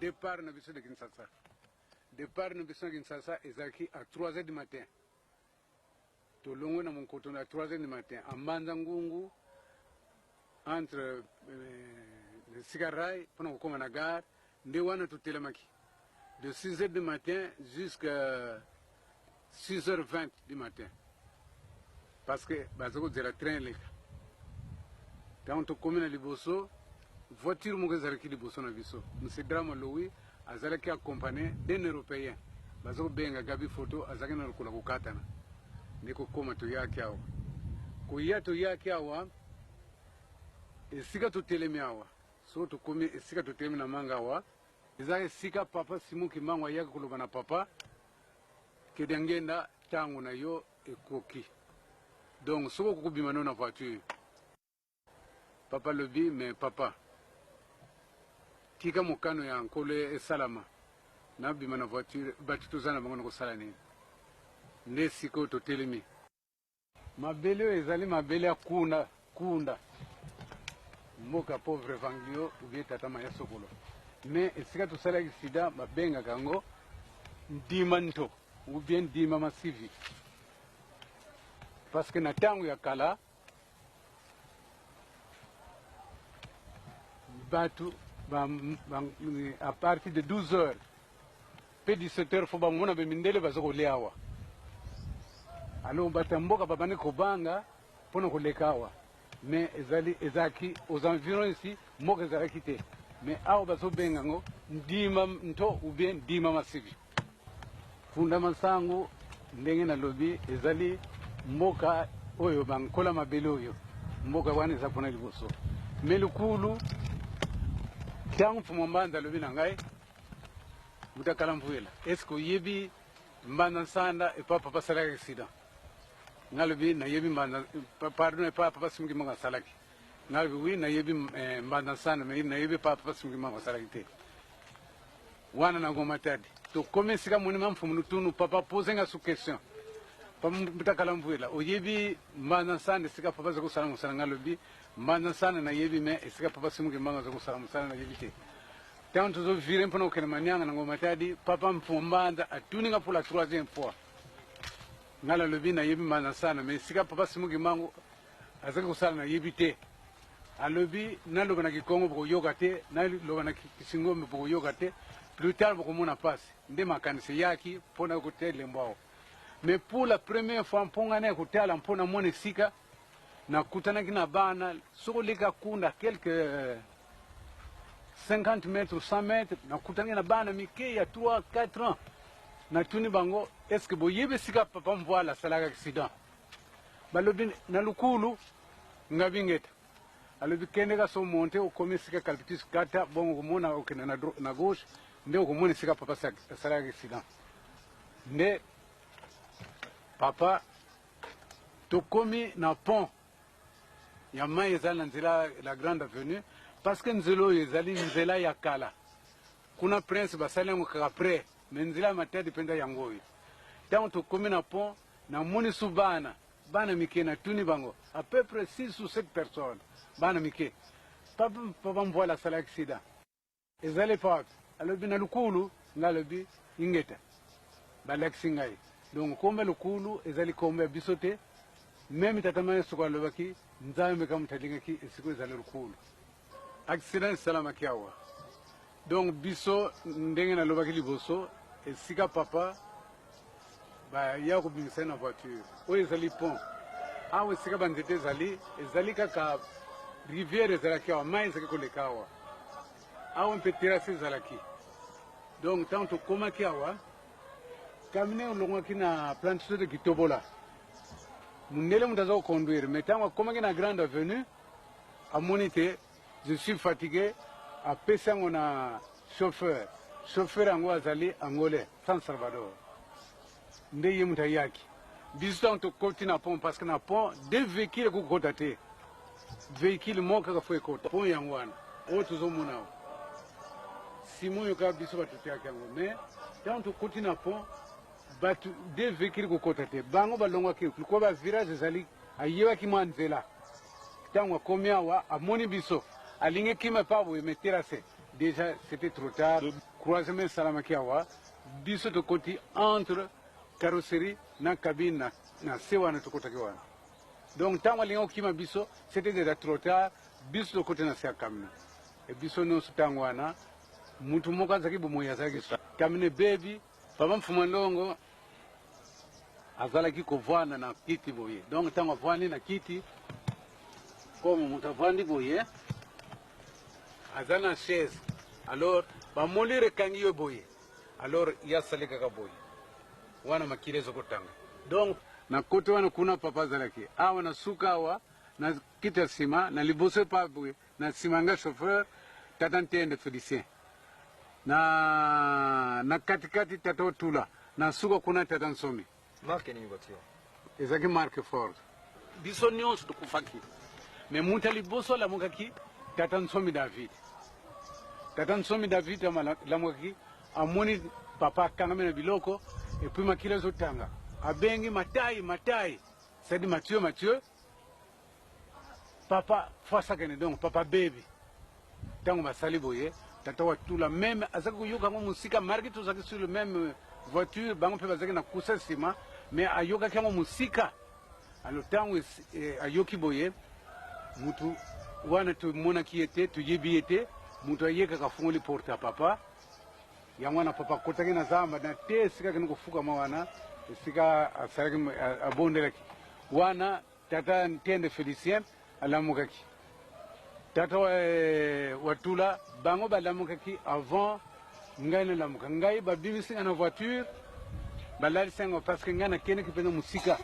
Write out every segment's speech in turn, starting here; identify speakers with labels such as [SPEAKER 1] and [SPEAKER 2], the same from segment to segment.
[SPEAKER 1] départ na biso de Kinshasa. Départ na biso de Kinshasa ezaki à 3h du matin. Tolongo na Monkoto à 3h du matin. En Manzangungu, entre Sigaray, pendant qu'on a gare, Ndewana tout Telemaki. De 6h du matin jusqu'à 6h20 du matin. Parce que Bazako de la train les quand on commune à Liboso, voiture mon qui Liboso na biso. Monsieur Drama Louis, Azalaki accompagné d'un Européen. Bazako benga gabi photo, Azaki na kula kukatana. Niko koma to yake awa. Kuya to yake awa, esika to telemi awa. So to komi esika to telemi na manga awa. Ezaki sika papa simu kimangwa yake kuloba na papa. Kedangenda tangu na yo ekoki. Donc, si vous avez une voiture, papa le dit, mais papa, qui a mon canot en collé et salama, n'a pas une voiture, battu tous en avant de salani. N'est si que tu t'es ma belle est allée, ma belle à Kunda. Moka pauvre Vanglio, ou bien Tatamaya Sokolo. Mais, est-ce que tu sais que Sida, ma benga gango, dimanto, ou bien dimama civique. Parce que na tangu ya kala batu à partir de 12h pe 17h faut ba mona be mindele bazoko leawa alors batamboka babane kobanga pona kolekawa mais ezaki aux environs ici moka ezalaki te mais awo bazobenga ngo ndima nto ou bien ndima masivi funda masango ndenge na lobi ezali mboka oyo bankola mabele oyo mboka wana eza mpona liboso me lukulu ntango mfumo mbanza alobi na ngai mutakala mvuela eske oyebi mbanza nsanda epa papa asalaki accident nga alobi nayebi mbanza pardon epa papa simuki mbango asalaki nga alobi wi nayebi mbanza nsanda me nayebi epa papa simuki mbango asalaki te wana na ngoma tadi tokomi esika monima mfumu lutunu papa pose nga su question mutakala mvuela oyebi mbanza nsanda esika papa aza kosala mosala nga alobi mbanza nsanda nayebi me esika papa simuki mbango aza kosala mosala nayebi te ntango tozovire mpona kokende manianga na ngoma tadi papa mfumu mbanza atuni nga pour la 3e fois nga lalobi nayebi mbanza nsanda me esika papa simuki mbango azaki kosala nayebi te alobi naloba na kikongo bokoyoka te naloba na kisingombe bokoyoka te plus tard bokomona pasi nde makanisi yaki mpona kotelembo awo. Mais pour la première fois, mpongane kutala mpona mone sika na kutanaki na bana soko leka kunda quelques 50 mètres 100 mètres na kutanaki na bana mike ya 3 4 ans na tuni bango est-ce que boyebe sika papa mvoala salaka accident balobi na lukulu ngabingeta alobi kende ka so monte o komi sika calpitus kata bongo komona okena na gauche nde okomona sika papa salaka accident nde papa tokomi na pont ya mai ezali na nzela la grande avenue parce que nzela oyo ezali nzela ya kala kuna prince basali yango kaka pre me nzela ya matadi mpenza yango oyo ntango tokomi na pont namoni su bana mike na tuni bango à peu près 6 ou 7 personnes bana mike papa mvoila asala accident ezali pake alobi na lukulu nga alobi ingeta balakisi ngai donc kombe lukulu ezali kombe ya biso te meme tatamani soko alobaki nzambe kamutalingaki esiko ezali lukulu accident esalamaki awa donc biso ndenge nalobaki liboso esika papa baya kobimisa na voiture oyo ezali pont awa esika banzete ezali kaka rivière ezalaki awa mai ezalaki koleka awa awa mpe terrasse ezalaki donc ntango tokomaki awa kamine olongwaki na plantation de Kitobola mundele mutu aza koconduire mais ntango akomaki na grande avenue amoni te je suis fatigué apesi yango na chauffeur yango azali angolais San Salvador nde ye mutu ayaki biso ntango tokoti na pont parce que na pont de véhicule ekokota te véhicule moko kaka fo ekota pont yango wana oyo tozomona awa simo oyo kaka biso bato teyaki yango mais ntango tokoti na pont bato de véhicule kokota te bango balongwaki likoa bavirage ezali ayebaki mwa nzela ntango akomi awa amoni biso alingi kima pa boye me terase déjà c'était trop tard croisement salama kiawa biso to koti entre carrosserie na cabine na sewana to kota kiwana. Donc tant que kima biso c'était déjà trop tard biso to koti na sia kamna. E biso no sutangwana mutu moka zaki bumoya zaki kamne baby papa mfumandongo azala kiko vwana na kiti boye. Donc tant vwani na kiti comme mutu vwandi boye azana chaise. Alors ba molire kangiyo boye. Alors ya salika ka boye. Wana makilezo kotanga. Donc na kote wana kuna papa zalaki. Awa na suka awa na kita sima na libose pa boye na simanga chauffeur tatantende Félicien. Na katikati tato tula na suka kuna tatansomi.
[SPEAKER 2] Marque ni voiture.
[SPEAKER 1] Ezaki marque Ford. Biso nyonso tukufaki. Me muta liboso la mukaki tatansomi David. Tatansomi David la mukaki amoni papa kangamena biloko et puis makila zotanga. Abengi matai. C'est dit Mathieu. Papa fasa kene donc papa baby. Tango basali boye tatawa tula même azako yoka ngo musika marque tout ça sur le même voiture bango pe bazaki na kusa sima mais ayoka kama musika alors tango ayoki boye mutu wana tu mona kiete tu yibiete mutu ayeka kafunguli porte ya papa yamwana papa kotaki na zamba na te sika kene kufuka mawana sika asaraki abondelaki wana tata ntende Félicien alamukaki tata watula bango balamukaki avant ngai na lamuka ngai babimisi na voiture balali sengo parce que ngana kene kipenda musika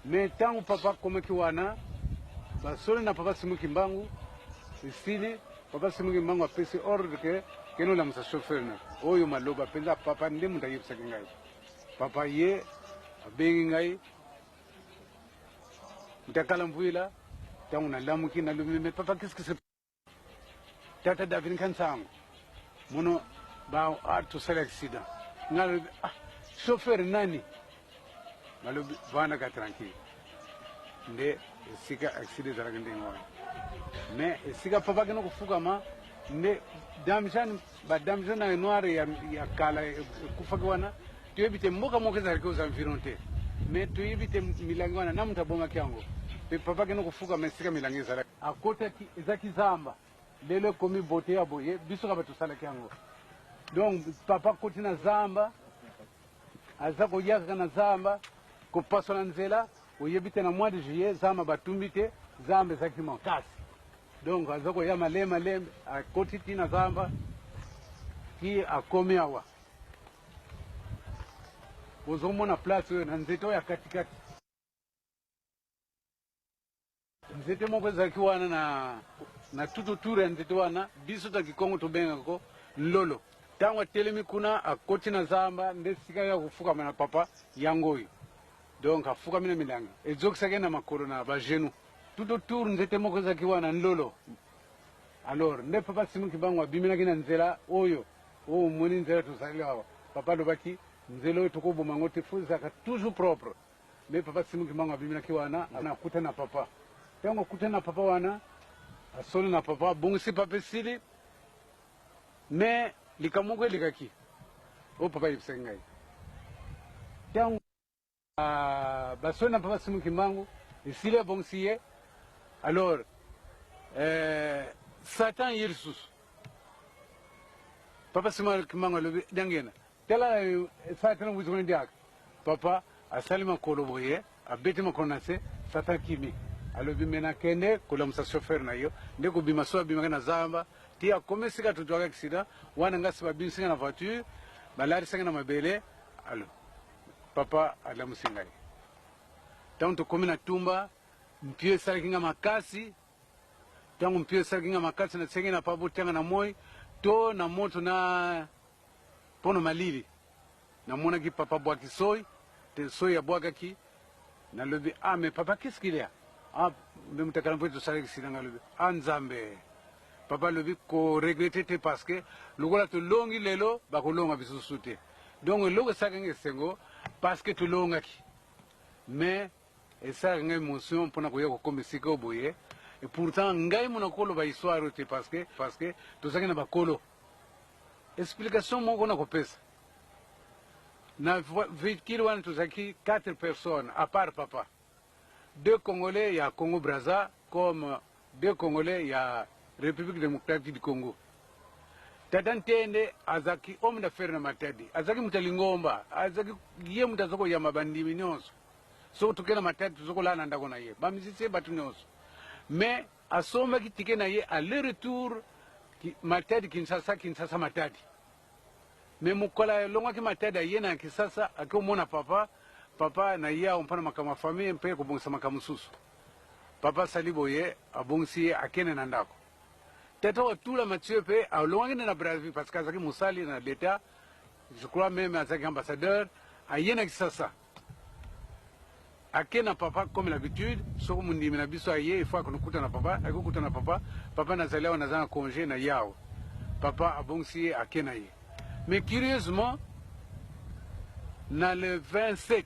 [SPEAKER 1] mais tangu papa komeki wana basole na papa simuki mbangu isili papa simuki mbangu apesi ordre que keno la musa chauffeur na oyo maloba penza papa ndi munda yipsa ngai papa ye abengi ngai ntakala mvuila tangu na lamuki na lumime papa qu'est-ce que c'est tata David kansango muno ba to sel accident ngal chauffeur nani malo vana ka tranquille nde sika accident dara ngende ngwa mais sika papa keno kufuka ma nde damjan ba damjan na noir ya kala kufuka wana tu ebite mboka moka za ko za environté mais tu ebite milango wana namta bonga kyango pe papa keno kufuka mais sika milango za akota ki ezaki zamba lelo komi bote ya boye biso ka batu sala kyango. Donc papa koti na zamba azako yaka na zamba ko pasola nzela oyebite na mois de juillet zamba batumbite zamba zaki makasi. Donc azako ya malema lembe akoti tina zamba ki akomi awa ozomona place na nzeto ya katikati nzete moko zaki wana na tutu ya nzeto wana biso ta kikongo to benga ko lolo tango telemi kuna akoti na zamba nde sika ya kufuka na papa yangoyo donc afuka mina milangi ezokisake na makolo na ba genou tout tour nzete moko zaki wana lolo. Alors nde papa simu kibango abimina kina nzela oyo moni nzela to saliwa papa lobaki nzelo to ko bomango te fuza ka toujours propre mais papa simu kibango abimina kiwana anakuta na papa tango kuta na papa wana asolo na papa bongo si papa sili mais likamoko likaki o papa yipsengai tango basolo na papa simu kibango isile bongo siye. Alors Satan yirsus papa simu kibango lobi dangena tela Satan wuzoni diak papa asalima koloboye abeti makonase Satan kimi alobi mena kende kula musa chauffeur na yo ndeko bima so bima na zamba tia komesika tutwaka accident wana ngasi babinsinga na voiture balari singa na mabele alo papa ala musingai tanto komina tumba mpie sarkinga makasi tango mpie sarkinga makasi na sengi na pabu tanga na moi to na moto na pono malili na mona ki papa bwaki soy te soy ya bwaka ki na lobi mais papa qu'est-ce qu'il y a même ta calamité de ça qui dans le anzambe papa le ko regretter parce que le gola to longi lelo ba ko longa bisu sute donc le ça ngé sengo parce que to longa ki mais et ça ngé émotion pour na ko yoko comme siko boye et pourtant ngai mona ko lo ba histoire te parce que to ça ngé na ba kolo explication moko na kopesa na véhicule wana tozalaki 4 personnes à part papa, 2 Congolais ya Congo Brazza comme 2 Congolais ya République démocratique du Congo. Tata Ntende azaki homme d'affaires na Matadi, azaki mutalingomba, azaki ye mutazoko ya mabandimi nyonso. So tukena Matadi tuzoko lana ndako na ye, bamisise batu nyonso. Mais asomba ki tike na ye aller-retour Matadi Kinshasa Matadi. Mais mukola longa ki Matadi ye na Kinshasa akomona papa na ye ompana makama famille mpe ko bongisa makamususu. Papa Saliboye abongisi akene na ndako. Tata Otula Mathieu pe a longa na Brazzaville parce que azaki musali na l'état, je crois même azaki ambassadeur a ye na Kinshasa. Akena papa comme l'habitude, soko mundimi na biso aye, il faut qu'on kuta na papa, akukuta na papa nazalewa nazana congé na yao. Papa abongisi akena ye. Mais curieusement, dans le 27,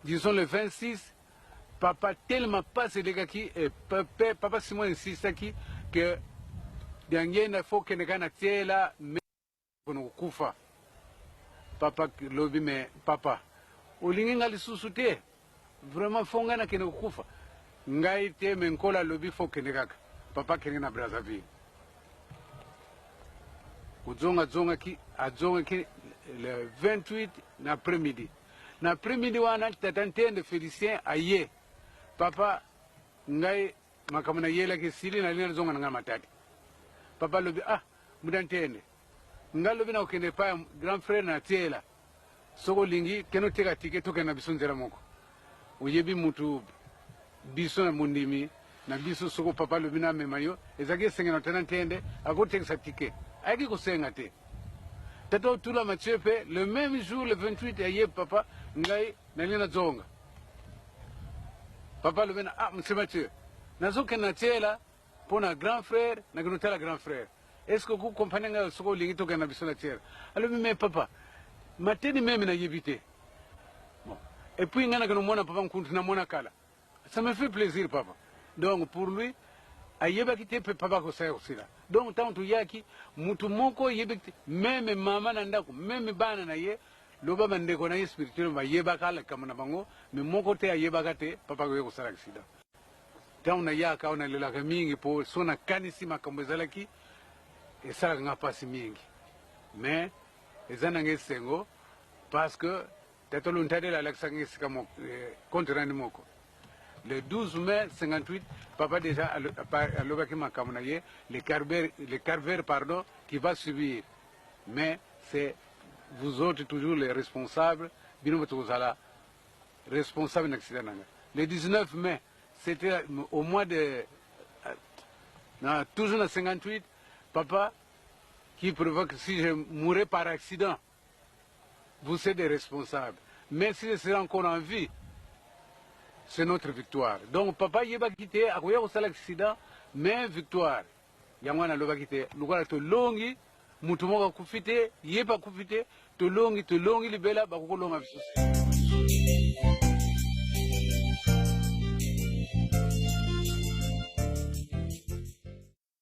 [SPEAKER 1] disons le 26, papa tellement pas c'est les gars qui, papa Simon insiste que dernier il faut que les gars n'attient là, mais qu'on kufa. Papa lobi mais papa, olingi ngali susute, vraiment fonga na kene kufa. Ngai te menkola lobi faut que les gars, papa kene na Brazzaville. Zonga ki le 28 l'après-midi. L'après-midi wana Tata Ntende Félicien aye. Papa ngai makamuna yela ki sili na lina zonga nga Matadi. Papa lobi Mudantende. Ngai lobi na okende pa grand frère na tiela. Soko lingi keno teka tike toke na biso nzela moko. Uyebi mutu biso na mundimi na biso soko papa lobi na memayo ezaki senga na Tata Ntende akoteka sa tike. Aiki kusenga te. Tata Otula Mathieu pe le même jour le 28 aye papa ngai nalina zonga. Papa le bena monsieur Mathieu. Nazoke na tela pona grand frère na gnotela grand frère. Est-ce que vous comprenez nga soko lingi to kana biso na tela? Alors mais papa mateni même na yebite. Bon. Et puis ngana kana mona papa nkuntu na mona kala. Ça me fait plaisir papa. Donc pour lui ayeba kite pe papa ko sa osila. Donc tant yaki mutu moko yebite même mama na ndako même bana na ye loba bandeko na ye spirituel ba yeba kala kama na bango mais moko te ayeba kate papa ko sala kisida. Tant na yaka ona lela ka mingi po sona kanisi makambo ezalaki esala nga pasi mingi. Mais ezana ngesengo parce que tatolo ntade la laksangi sikamo contre moko. Le 12 mai 58, papa déjà a le carver pardon, qui va subir. Mais c'est vous autres toujours les responsables, responsables d'un accident. Le 19 mai, c'était au mois de... toujours en 58, papa qui provoque si je mourais par accident, vous êtes des responsables. Mais si je serais encore en vie, c'est notre victoire. Donc papa yeba kite akoya kosala accident mais victoire. Yangwana loba kite lukwala to longi mutu moko kufite yeba kufite to longi libela bakolonga bisusi.